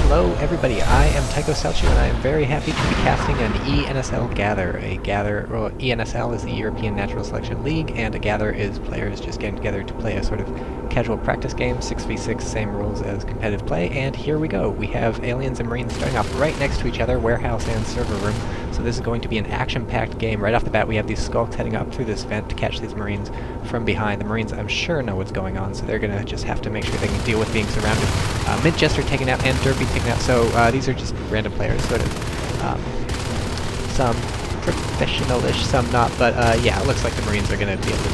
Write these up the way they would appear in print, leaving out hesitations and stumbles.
Hello everybody, I am Tycho Salchu and I am very happy to be casting an ENSL Gather. Well, ENSL is the European Natural Selection League, and a Gather is players just getting together to play a sort of casual practice game, 6v6, same rules as competitive play, and here we go. We have aliens and marines starting off right next to each other, warehouse and server room, so this is going to be an action-packed game. Right off the bat we have these skulks heading up through this vent to catch these marines from behind. The marines, I'm sure, know what's going on, so they're going to just have to make sure they can deal with being surrounded. Mid-Jester taken out and Derby taken out, so these are just random players, sort of, some professional-ish, some not, but yeah, it looks like the marines are going to be able to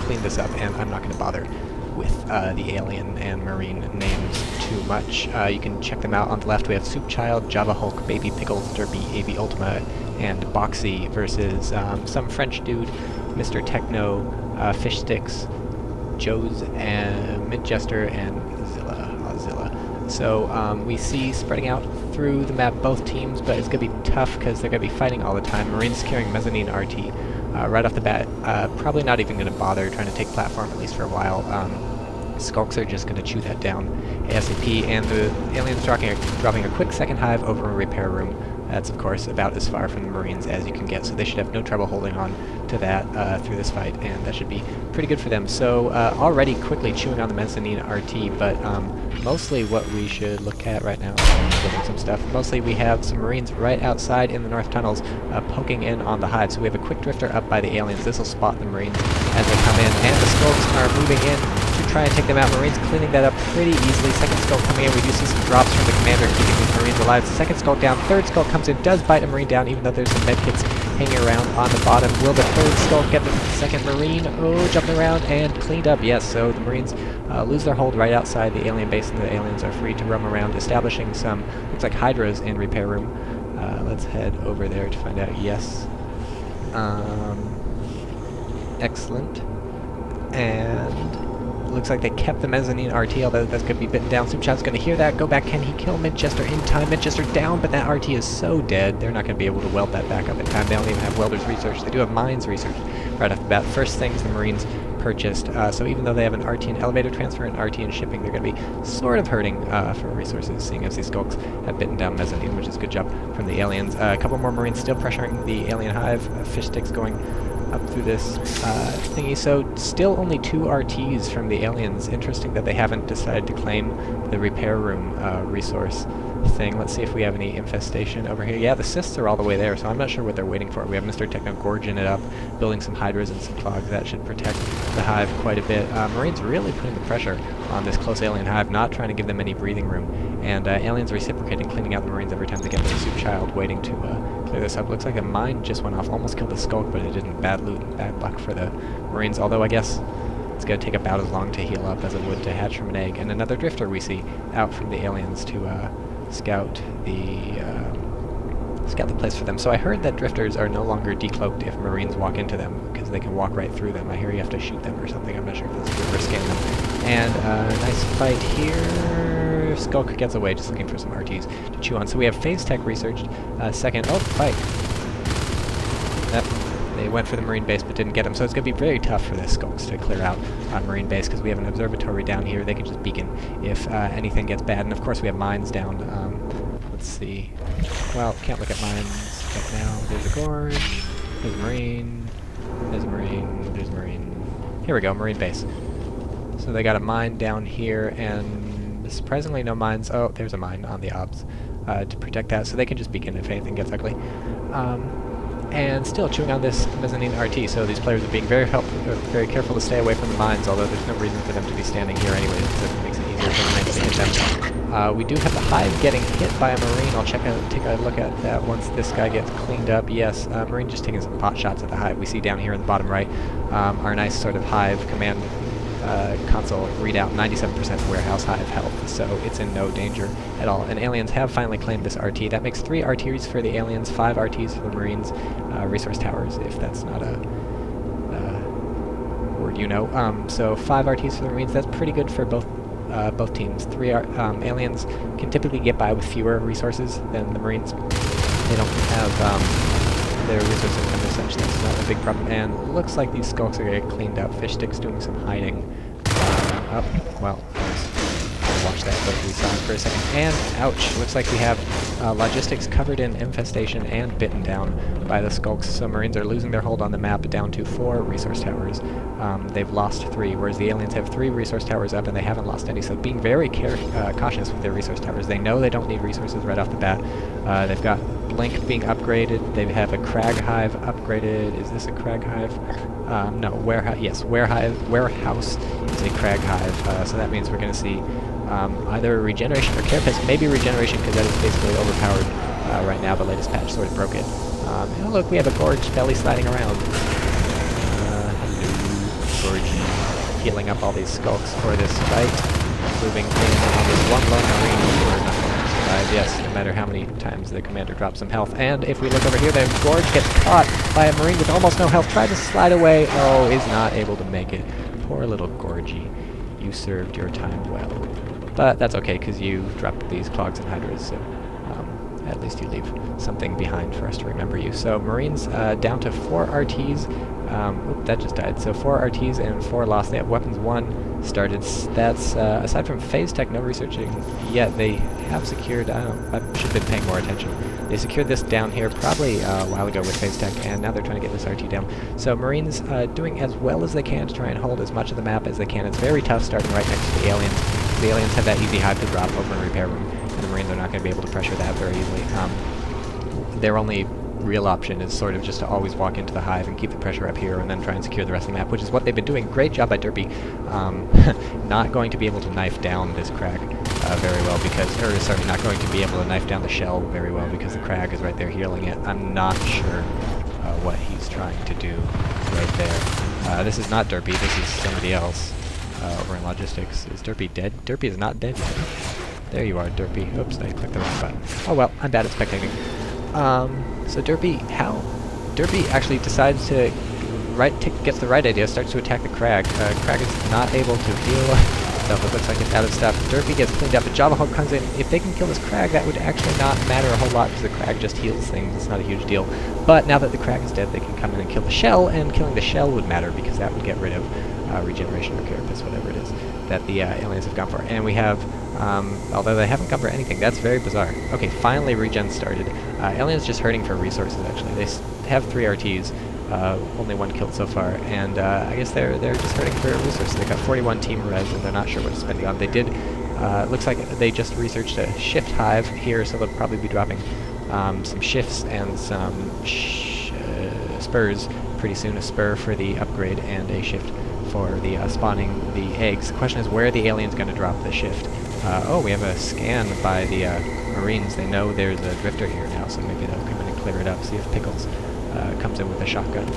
clean this up, and I'm not going to bother with the alien and marine names too much. You can check them out on the left. We have Soup Child, Java Hulk, Baby Pickles, Derby, AV Ultima, and Boxy versus some French dude, Mr. Techno, Fish Sticks, Joe's, and Mid-Jester, and Zilla. So we see spreading out through the map both teams, but it's going to be tough because they're going to be fighting all the time. Marines securing mezzanine RT right off the bat. Probably not even going to bother trying to take platform, at least for a while. Skulks are just going to chew that down ASAP, and the aliens dropping a quick second hive over a repair room. That's, of course, about as far from the Marines as you can get, so they should have no trouble holding on to that through this fight, and that should be pretty good for them. So, already quickly chewing on the mezzanine RT, but mostly what we should look at right now, getting some stuff, mostly we have some Marines right outside in the north tunnels poking in on the hive, so we have a quick drifter up by the aliens. This will spot the Marines as they come in, and the skulks are moving in to try and take them out. Marines cleaning that up pretty easily. Second skull coming in. We do see some drops from the commander keeping these Marines alive. Second skull down. Third skull comes in, does bite a Marine down, even though there's some medkits hanging around on the bottom. Will the third skull get the second Marine? Oh, jumping around and cleaned up. Yes, so the Marines lose their hold right outside the alien base, and the aliens are free to roam around, establishing some, looks like Hydras in repair room. Let's head over there to find out. Yes. Excellent. And looks like they kept the mezzanine RT, although that's going to be bitten down. Soupchild's going to hear that. Go back. Can he kill Mid-Jester in time? Mid-Jester down, but that RT is so dead. They're not going to be able to weld that back up in time. They don't even have welders research. They do have mines research right off the bat. First things the Marines purchased. So even though they have an RT and elevator transfer and RT and shipping, they're going to be sort of hurting for resources, seeing as these skulks have bitten down mezzanine, which is a good job from the aliens. A couple more Marines still pressuring the alien hive. Fish sticks going up through this thingy, so still only 2 RTs from the aliens. Interesting that they haven't decided to claim the repair room resource thing. Let's see if we have any infestation over here. Yeah, the cysts are all the way there, so I'm not sure what they're waiting for. We have Mr. Techno gorging it up, building some hydras and some clogs. That should protect the hive quite a bit. Marines really putting the pressure on this close alien hive, not trying to give them any breathing room, and aliens reciprocating, cleaning out the Marines every time they get their Soup Child, waiting to clear this up. Looks like a mine just went off, almost killed the skulk, but it didn't. Bad loot and bad luck for the Marines, although I guess it's going to take about as long to heal up as it would to hatch from an egg. And another drifter we see out from the aliens to scout the place for them. So I heard that drifters are no longer decloaked if Marines walk into them, because they can walk right through them. I hear you have to shoot them or something. I'm not sure if that's good or scan them. And nice fight here. Skulk gets away, just looking for some RTs to chew on. So we have Phase Tech researched. Second, oh, fight. They went for the Marine base but didn't get them, so it's going to be very tough for the skulks to clear out on Marine base, because we have an observatory down here. They can just beacon if anything gets bad, and of course we have mines down. Let's see. Well, can't look at mines right now. There's a gorge, there's a Marine, there's a Marine, there's a Marine. Here we go, Marine base. So they got a mine down here, and surprisingly no mines. Oh, there's a mine on the obs to protect that, so they can just beacon if anything gets ugly. And still chewing on this mezzanine RT, so these players are being very careful to stay away from the mines, although there's no reason for them to be standing here anyway, because it makes it easier for the Marines to hit them. We do have the hive getting hit by a Marine. I'll take a look at that once this guy gets cleaned up. Yes, Marine just taking some pot shots at the hive. We see down here in the bottom right our nice sort of hive command console readout, 97% warehouse hive health, so it's in no danger at all. And aliens have finally claimed this RT. That makes 3 RTs for the aliens, 5 RTs for the Marines. Resource towers, if that's not a word you know. So 5 RTs for the Marines. That's pretty good for both teams. 3 aliens can typically get by with fewer resources than the Marines. They don't have their resource income as such. That's not a big problem. And it looks like these skulks are getting cleaned up. Fish Stick's doing some hiding. Well, watch that, but we saw it for a second. And, ouch, looks like we have logistics covered in infestation and bitten down by the skulks. So Marines are losing their hold on the map down to 4 resource towers. They've lost 3, whereas the aliens have 3 resource towers up and they haven't lost any, so being very cautious with their resource towers. They know they don't need resources right off the bat. They've got Blink being upgraded. They have a Crag Hive upgraded. Is this a Crag Hive? No, Warehouse. Yes, Warehouse is a Crag Hive, so that means we're going to see either Regeneration or Carapace. Maybe Regeneration, because that is basically overpowered right now. The latest patch sort of broke it. And look, we have a Gorge belly sliding around. Hello, Gorge. Healing up all these skulks for this fight. Moving in on this one lone Marine. We're not going to survive, yes, no matter how many times the commander drops some health. And if we look over here, the Gorge gets caught by a Marine with almost no health. Tries to slide away. Oh, is not able to make it. Poor little Gorgie. You served your time well. But that's okay, because you dropped these Clogs and Hydras, so at least you leave something behind for us to remember you. So Marines down to 4 RTs. Oop, that just died. So 4 RTs and 4 lost. They have Weapons 1 started. That's, aside from Phase Tech, no researching yet. They have secured, I should have been paying more attention. They secured this down here probably a while ago with Phase Tech, and now they're trying to get this RT down. So Marines doing as well as they can to try and hold as much of the map as they can. It's very tough starting right next to the aliens. The aliens have that easy hive to drop over in repair room, and the Marines are not going to be able to pressure that very easily. Their only real option is sort of just to always walk into the hive and keep the pressure up here and then try and secure the rest of the map, which is what they've been doing. Great job by Derpy. Not going to be able to knife down this Crag very well because, or sorry, not going to be able to knife down the shell very well because the Crag is right there healing it. I'm not sure what he's trying to do right there. This is not Derpy, this is somebody else over in logistics. Is Derpy dead? Derpy is not dead yet. There you are, Derpy. Oops, I clicked the wrong button. Oh well, I'm bad at spectating. So Derpy actually decides to gets the right idea, starts to attack the Crag. Crag is not able to heal stuff. It looks like it's out of stuff. Derpy gets cleaned up, but Java Hulk comes in. If they can kill this Crag, that would actually not matter a whole lot because the Crag just heals things. It's not a huge deal. But now that the Crag is dead, they can come in and kill the shell, and killing the shell would matter because that would get rid of Regeneration or Carapace, whatever it is that the aliens have gone for. And we have, although they haven't gone for anything, that's very bizarre. Okay, finally regen started. Aliens just hurting for resources, actually. They have 3 RTs, only 1 killed so far, and I guess they're just hurting for resources. They got 41 team res, and they're not sure what to spend it on. They did, looks like they just researched a shift hive here, so they'll probably be dropping some shifts and some spurs pretty soon. A spur for the upgrade and a shift for the spawning the eggs. The question is, where are the aliens going to drop the shift? Oh, we have a scan by the Marines. They know there's a drifter here now, so maybe they'll come in and clear it up, see if Pickles comes in with a shotgun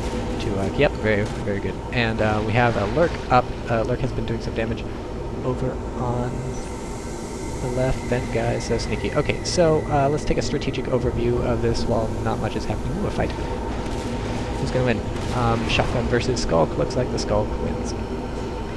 to, yep, very, very good. And we have a Lurk up. Lurk has been doing some damage over on the left. Vent guy, so sneaky. Okay, so let's take a strategic overview of this while not much is happening. Ooh, a fight. Who's going to win? Shotgun versus Skulk. Looks like the Skulk wins.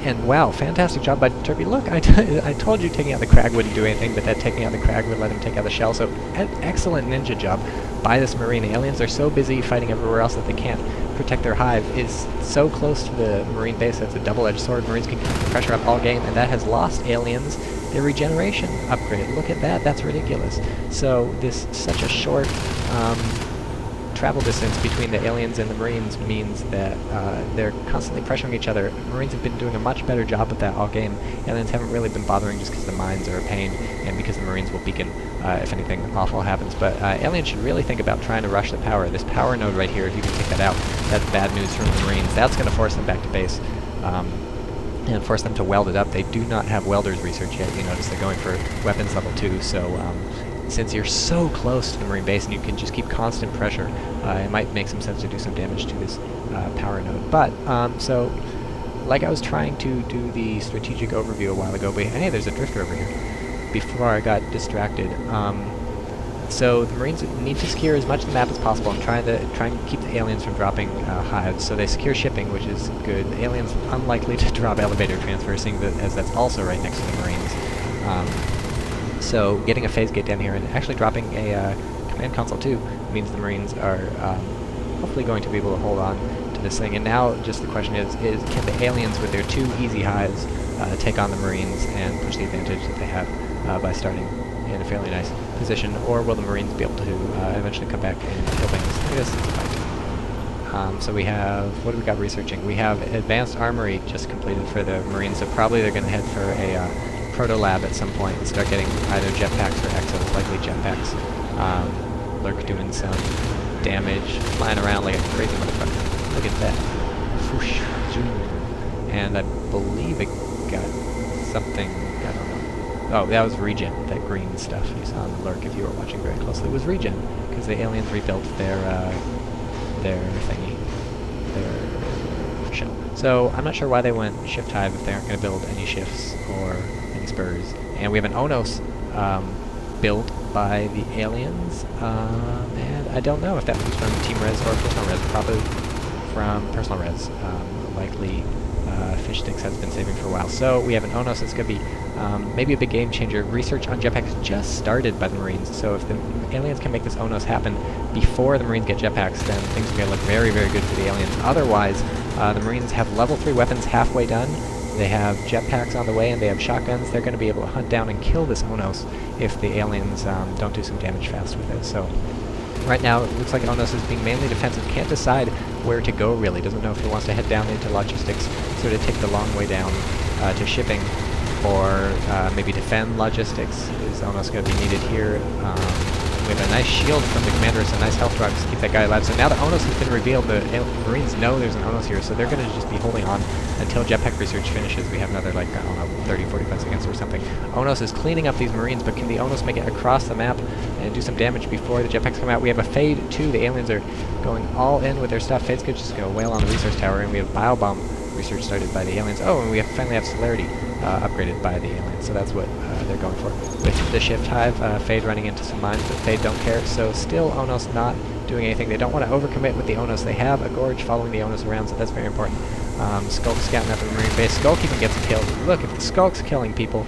And wow, fantastic job by Derpy. Look, I told you taking out the Crag wouldn't do anything, but that taking out the Crag would let him take out the shell. So an excellent ninja job by this Marine. The aliens are so busy fighting everywhere else that they can't protect their hive. Is so close to the Marine base that's a double-edged sword. Marines can keep the pressure up all game, and that has lost aliens their regeneration upgrade. Look at that. That's ridiculous. So this such a short travel distance between the aliens and the Marines means that they're constantly pressuring each other. Marines have been doing a much better job of that all game. Aliens haven't really been bothering just because the mines are a pain and because the Marines will beacon if anything awful happens. But aliens should really think about trying to rush the power. This power node right here, if you can take that out, that's bad news from the Marines. That's going to force them back to base and force them to weld it up. They do not have welders research yet. You notice they're going for weapons level 2, so since you're so close to the Marine base and you can just keep constant pressure, it might make some sense to do some damage to this power node. But, so, like I was trying to do the strategic overview a while ago, but hey, there's a drifter over here, before I got distracted. So the Marines need to secure as much of the map as possible and try and keep the aliens from dropping hives. So they secure shipping, which is good. The aliens unlikely to drop elevator transfer, seeing that as that's also right next to the Marines. So getting a phase gate down here and actually dropping a command console too means the Marines are hopefully going to be able to hold on to this thing. And now just the question is can the aliens with their 2 easy highs take on the Marines and push the advantage that they have by starting in a fairly nice position, or will the Marines be able to eventually come back and kill things? Look at this fight. So we have, what do we got researching? We have advanced armory just completed for the Marines, so probably they're going to head for a proto-lab at some point and start getting either jetpacks or exos, likely jetpacks. Lurk doing some damage, flying around like a crazy motherfucker. Look at that. Whoosh, zoom. And I believe it got something, I don't know. Oh, that was regen, that green stuff you saw on the Lurk if you were watching very closely. It was regen, because the aliens rebuilt their thingy, their shell. So I'm not sure why they went shift hive if they aren't going to build any shifts or any spurs. And we have an Onos built by the aliens, and I don't know if that was from Team Res or Personal Res, probably from Personal Res. Likely Fish Sticks has been saving for a while. So we have an Onos that's going to be maybe a big game changer. Research on jetpacks just started by the Marines, so if the aliens can make this Onos happen before the Marines get jetpacks, then things are going to look very, very good for the aliens. Otherwise, the Marines have level 3 weapons halfway done. They have jetpacks on the way, and they have shotguns. They're going to be able to hunt down and kill this Onos if the aliens don't do some damage fast with it. So right now, it looks like Onos is being mainly defensive. Can't decide where to go, really. Doesn't know if he wants to head down into logistics, sort of take the long way down to shipping, or maybe defend logistics. Is Onos going to be needed here? We have a nice shield from the commander, so nice health drive to keep that guy alive. So now that Onos has been revealed, the Marines know there's an Onos here, so they're going to just be holding on until jetpack research finishes. We have another, like, I don't know, 30, 45 seconds or something. Onos is cleaning up these Marines, but can the Onos make it across the map and do some damage before the jetpacks come out? We have a Fade, too. The aliens are going all in with their stuff. Fade's just going to wail on the resource tower, and we have Biobomb research started by the aliens. Oh, and we finally have Celerity upgraded by the aliens, so that's what they're going for. With the Shift Hive, Fade running into some mines, but Fade don't care, so still Onos not doing anything. They don't want to overcommit with the Onos. They have a Gorge following the Onos around, so that's very important. Skulk scouting up in the Marine base. Skulk even gets a kill. Look, if the Skulk's killing people,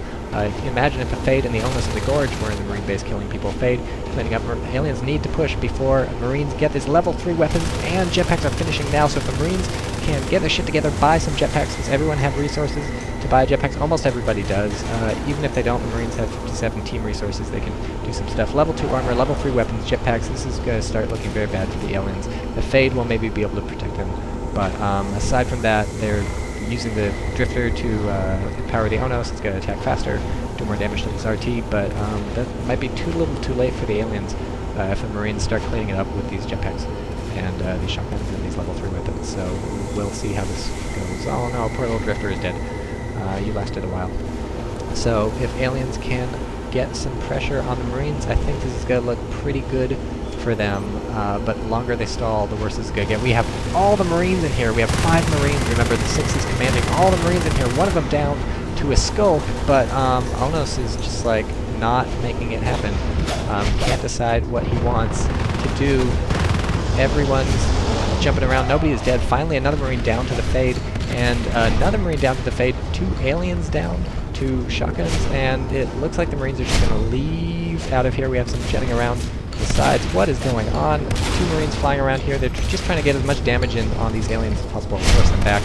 imagine if the Fade and the Onos and the Gorge were in the Marine base killing people. Fade cleaning up. Aliens need to push before Marines get this level 3 weapons, and jetpacks are finishing now, so if the Marines can get their shit together, buy some jetpacks. Does everyone have resources to buy jetpacks? Almost everybody does. Even if they don't, the Marines have 57 team resources. They can do some stuff. Level 2 armor, level 3 weapons, jetpacks. This is going to start looking very bad for the aliens. The Fade will maybe be able to protect them, but aside from that, they're using the Drifter to empower the Onos. It's going to attack faster, do more damage to this RT, but that might be too little too late for the aliens if the Marines start cleaning it up with these jetpacks and these shotguns and these level 3 weapons. So we'll see how this goes. Oh no, poor little Drifter is dead. You lasted a while. So if aliens can get some pressure on the Marines, I think this is going to look pretty good for them, but the longer they stall, the worse it's going to get. We have all the Marines in here. We have 5 Marines. Remember, the 6 is commanding all the Marines in here. One of them down to a Skulk, but Onos is just, like, not making it happen. Can't decide what he wants to do. Everyone's jumping around. Nobody is dead. Finally, another Marine down to the Fade, and another Marine down to the Fade. 2 aliens down, 2 shotguns, and it looks like the Marines are just going to leave out of here. We have some jetting around the sides. What is going on? 2 Marines flying around here. They're just trying to get as much damage in on these aliens as possible and force them back.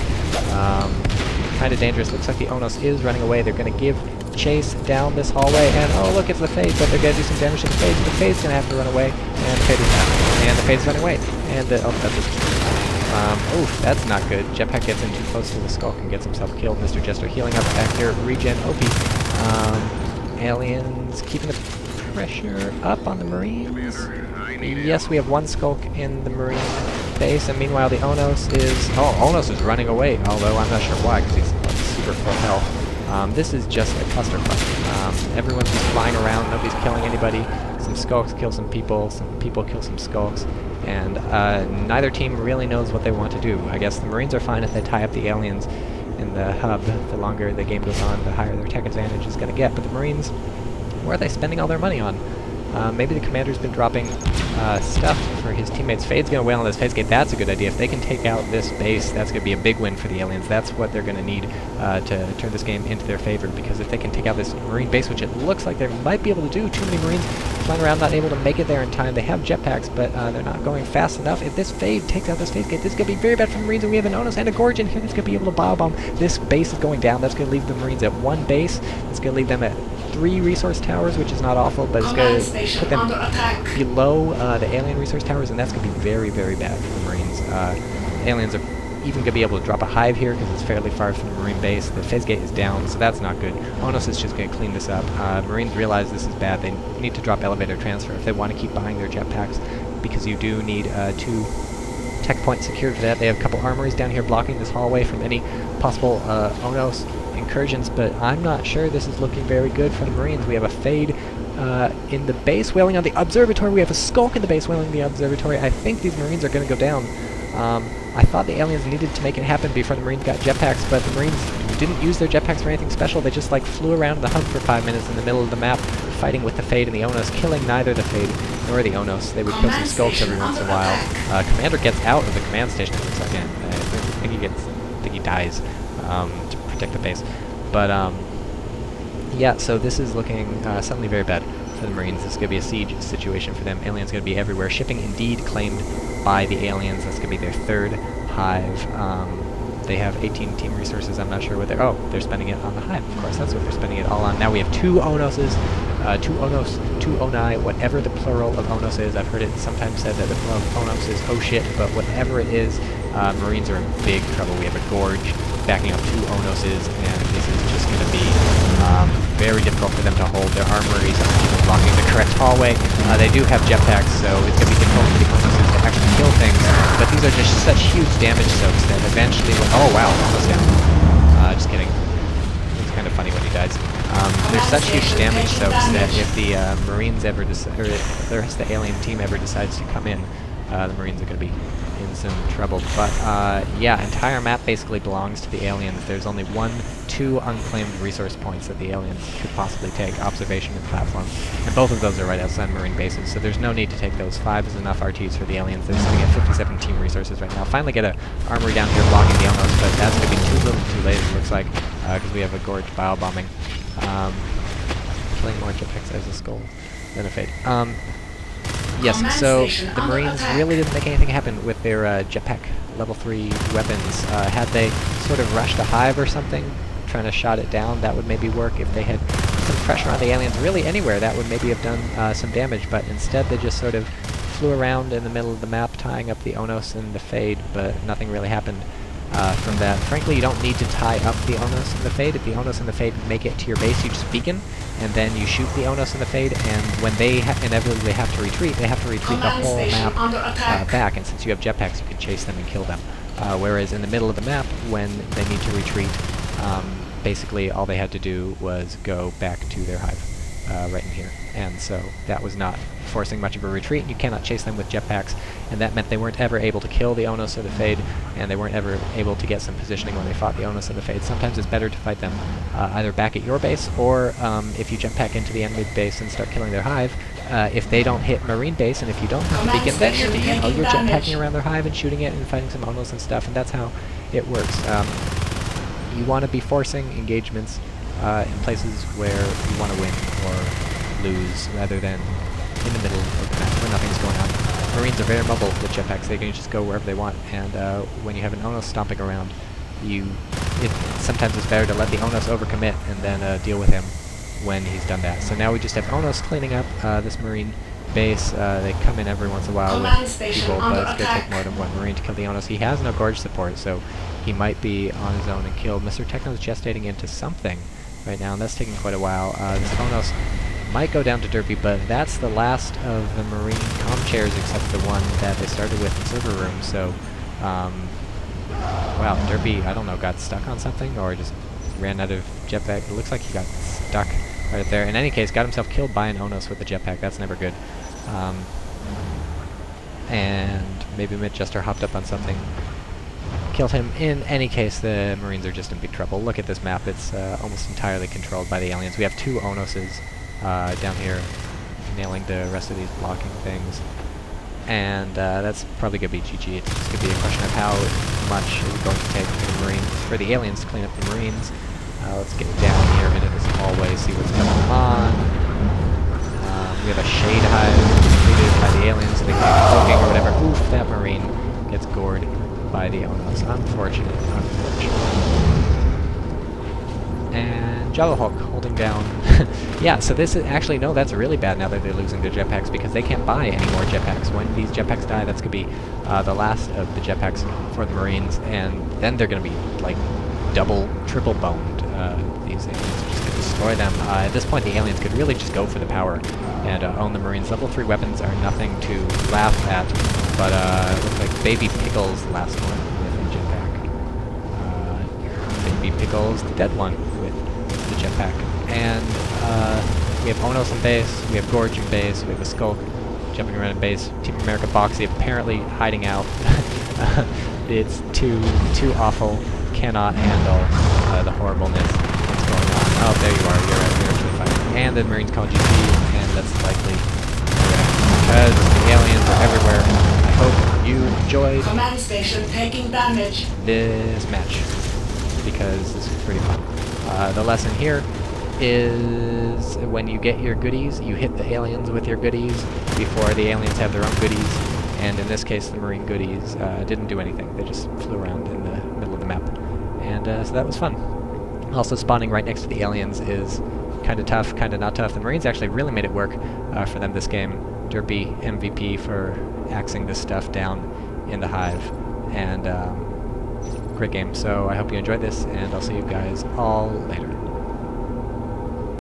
Kind of dangerous. Looks like the Onos is running away. They're going to give chase down this hallway, and oh look, it's the Fade, but they're going to do some damage to the Fade. The Fade's going to have to run away, and the Fade is down, and the Fade's running away, and the, oh, that's just, oof, that's not good. Jetpack gets in too close to the Skulk and gets himself killed. Mr. Jester healing up back here. Regen OP. Aliens keeping the pressure up on the Marines. Yes, we have 1 Skulk in the Marine base, and meanwhile the Onos is... Oh, Onos is running away, although I'm not sure why, because he's like, super full health. This is just a clusterfuck. Everyone's just flying around, nobody's killing anybody. Some Skulks kill some people kill some Skulks, and neither team really knows what they want to do. I guess the Marines are fine if they tie up the aliens in the hub. The longer the game goes on, the higher their tech advantage is going to get. But the Marines, where are they spending all their money on? Maybe the commander's been dropping stuff for his teammates. Fade's going to wail on this Fade's gate. That's a good idea. If they can take out this base, that's going to be a big win for the aliens. That's what they're going to need to turn this game into their favor, because if they can take out this Marine base, which it looks like they might be able to do, too many Marines flying around, not able to make it there in time. They have jetpacks, but they're not going fast enough. If this Fade takes out this Phase Gate, this is going to be very bad for the Marines, and we have an Onus and a Gorge in here that's going to be able to biobomb. This base is going down. That's going to leave the Marines at 1 base. It's going to leave them at 3 resource towers, which is not awful, but it's going to put them below the alien resource towers, and that's going to be very, very bad for the Marines. Aliens are even going to be able to drop a hive here because it's fairly far from the Marine base. The Phase Gate is down, so that's not good. Onus is just going to clean this up. Marines realize this is bad. They need to drop elevator transfer if they want to keep buying their jetpacks, because you do need 2 tech points secured for that. They have a couple armories down here blocking this hallway from any possible Onos incursions, but I'm not sure this is looking very good for the Marines. We have a Fade in the base wailing on the observatory. We have a Skulk in the base wailing on the observatory. I think these Marines are going to go down. I thought the aliens needed to make it happen before the Marines got jetpacks, but the Marines didn't use their jetpacks for anything special. They just like flew around the hub for 5 minutes in the middle of the map, fighting with the Fade and the Onos, killing neither the Fade nor the Onos. They would kill some Skulks every once in a while. Commander gets out of the command station for a second. I think he dies to protect the base. But yeah, so this is looking suddenly very bad for the Marines. This is going to be a siege situation for them. Aliens going to be everywhere. Shipping indeed claimed by the aliens. That's going to be their 3rd hive. They have 18 team resources. I'm not sure what they're... Oh, they're spending it on the hive. Of course, that's what they're spending it all on. Now we have 2 Onoses, 2 Onos, 2 Oni, whatever the plural of Onos is. I've heard it sometimes said that the plural of Onos is oh shit, but whatever it is, Marines are in big trouble. We have a Gorge backing up 2 Onoses, and this is just going to be very difficult for them to hold. Their armories aren't even blocking the correct hallway. They do have jetpacks, so it's going to be difficult for the Onoses to actually kill things, but these are just such huge damage soaks that eventually... Oh wow, almost down. Just kidding. It's kind of funny when he dies. There's such huge damage soaks that if the Marines ever decide, or if the rest of the alien team ever decides to come in, the Marines are going to be in some trouble. But yeah, entire map basically belongs to the aliens. There's only 2 unclaimed resource points that the aliens could possibly take, observation and platform, and both of those are right outside Marine bases, so there's no need to take those. 5 is enough RTs for the aliens. They're sitting at 57 team resources right now. Finally get a armory down here blocking the Onos, but that's going to be too little too late, it looks like, because we have a Gorge bio-bombing. Killing more jetpacks as a Skull than a Fade. Yes, so the Marines really didn't make anything happen with their jetpack level 3 weapons. Had they sort of rushed a hive or something, trying to shot it down, that would maybe work. If they had some pressure on the aliens really anywhere, that would maybe have done some damage, but instead they just sort of flew around in the middle of the map, tying up the Onos and the Fade, but nothing really happened from that. Frankly, you don't need to tie up the Onos and the Fade. If the Onos and the Fade make it to your base, you just beacon, and then you shoot the Onos and the Fade, and when they inevitably have to retreat, they have to retreat the whole map back, and since you have jetpacks, you can chase them and kill them. Whereas in the middle of the map, when they need to retreat, basically all they had to do was go back to their hive, right in here. And so that was not forcing much of a retreat. You cannot chase them with jetpacks, and that meant they weren't ever able to kill the Onos or the Fade, and they weren't ever able to get some positioning when they fought the Onos and the Fade. Sometimes it's better to fight them either back at your base, or if you jetpack into the enemy base and start killing their hive, if they don't hit Marine base, and if you don't have a beacon, then you're jetpacking around their hive and shooting it and fighting some Onos and stuff, and that's how it works. You want to be forcing engagements in places where you want to win or lose, rather than in the middle of the map where nothing's going on. Marines are very mobile with jetpacks. They can just go wherever they want, and when you have an Onos stomping around, sometimes it's better to let the Onos overcommit and then deal with him when he's done that. So now we just have Onos cleaning up this Marine base. They come in every once in a while with people, but it's going to take more than 1 Marine to kill the Onos. He has no Gorge support, so he might be on his own and killed. Mr. Techno's gestating into something right now, and that's taking quite a while. This Onos might go down to Derpy, but that's the last of the Marine comm chairs except the one that they started with in server room, so wow, Derpy, I don't know, got stuck on something or just ran out of jetpack. It looks like he got stuck right there. In any case, got himself killed by an Onos with a jetpack. That's never good. And maybe Midjester hopped up on something, killed him. In any case, the Marines are just in big trouble. Look at this map. It's almost entirely controlled by the aliens. We have 2 Onoses down here nailing the rest of these blocking things. And that's probably going to be GG. It's just going to be a question of how much is going to take for the aliens to clean up the Marines. Let's get down here into this hallway, see what's going on. We have a Shade that Marine gets gored by the Onos. Unfortunate, unfortunate. And Java Hulk holding down. Yeah, so this is actually, no, that's really bad now that they're losing their jetpacks because they can't buy any more jetpacks. When these jetpacks die, that's going to be the last of the jetpacks for the Marines, and then they're going to be like double, triple boned. These aliens are just going to destroy them. At this point, the aliens could really just go for the power and own the Marines. Level 3 weapons are nothing to laugh at, but it looks like Baby Pickles, last one with a jetpack. Baby Pickles, the dead one with the jetpack. And we have Onos in base, we have Gorge in base, we have a Skulk jumping around in base, Team America Boxy apparently hiding out. It's too awful, cannot handle the horribleness that's going on. Oh, there you are, you're actually fighting. And the Marines call GG, and that's likely because the aliens are everywhere. I hope you enjoyed Command station taking damage. This match, because this is pretty fun. The lesson here is when you get your goodies, you hit the aliens with your goodies before the aliens have their own goodies, and in this case the Marine goodies didn't do anything. They just flew around in the middle of the map, and so that was fun. Also, spawning right next to the aliens is kind of tough, kind of not tough. The Marines actually really made it work for them this game. Derpy MVP for axing this stuff down in the hive, and great game. So I hope you enjoyed this, and I'll see you guys all later.